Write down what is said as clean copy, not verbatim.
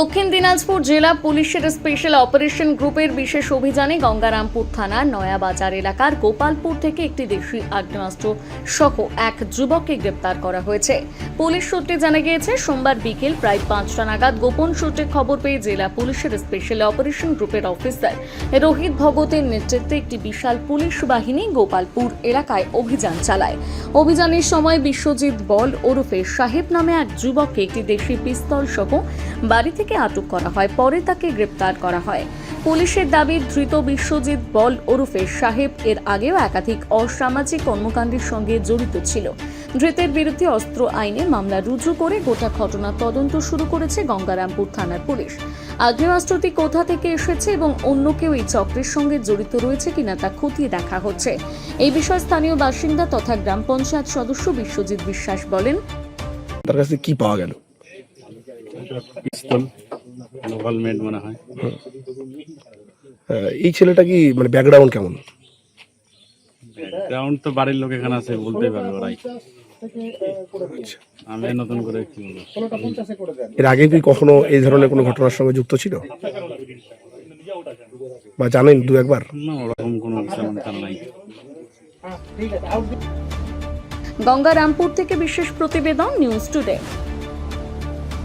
দক্ষিণ দিনাজপুর জেলা পুলিশের স্পেশাল অপারেশন গ্রুপের বিশেষ অভিযানে গঙ্গারামপুর থানার নয়াবাজার এলাকার গোপালপুর থেকে একটি দেশি আগ্নেয়াস্ত্র সহ এক যুবককে গ্রেপ্তার করা হয়েছে। পুলিশ সূত্রে জানা গিয়েছে, সোমবার বিকেল প্রায় 5টা নাগাদ গোপন সূত্রে খবর পেয়ে জেলা পুলিশের স্পেশাল অপারেশন গ্রুপের অফিসার রোহিত ভগতের নেতৃত্বে একটি বিশাল পুলিশ বাহিনী গোপালপুর এলাকায় অভিযান চালায়। অভিযানের সময় বিশ্বজিৎ বল ওরফে সাহেব নামে এক যুবককে একটি দেশি পিস্তল সহ বাড়ি থেকে আটক করা হয়। পরে তাকে গ্রেপ্তার করা হয়। পুলিশের দাবি, ধৃত বিশ্বজিৎ বল ওরফে সাহেব এর আগেও একাধিক অসামাজিক কর্মকাণ্ডের সঙ্গে জড়িত ছিল। ধৃতের বিরুদ্ধে অস্ত্র আইনে মামলা রুজু করে গোটা ঘটনা তদন্ত শুরু করেছে গঙ্গারামপুর থানার পুলিশ। আগ্নেয়াস্ত্রটি কোথা থেকে এসেছে এবং অন্য কেউ এই চক্রের সঙ্গে জড়িত রয়েছে কিনা তা খতিয়ে দেখা হচ্ছে। এই বিষয়ে স্থানীয় বাসিন্দা তথা গ্রাম পঞ্চায়েত সদস্য বিশ্বজিৎ বিশ্বাস বলেন, তার কাছে কি পাওয়া গেল? পিস্তল, লোকাল মেড মনে হয়। এই ছেলেটা কি মানে ব্যাকগ্রাউন্ড কেমন? ব্যাকগ্রাউন্ড তো বাড়ির লোক এখানে আছে, বলতেই পারবে ওরাই। আমি নতুন করে কি বলবো। এর আগে কি কখনো এই ধরনের কোনো ঘটনার সঙ্গে যুক্ত ছিল বা জানেন দু একবার? না, ওরকম কোনো কিছু আমার জানা নাই। গঙ্গারামপুর থেকে বিশেষ প্রতিবেদন, নিউজ টুডে।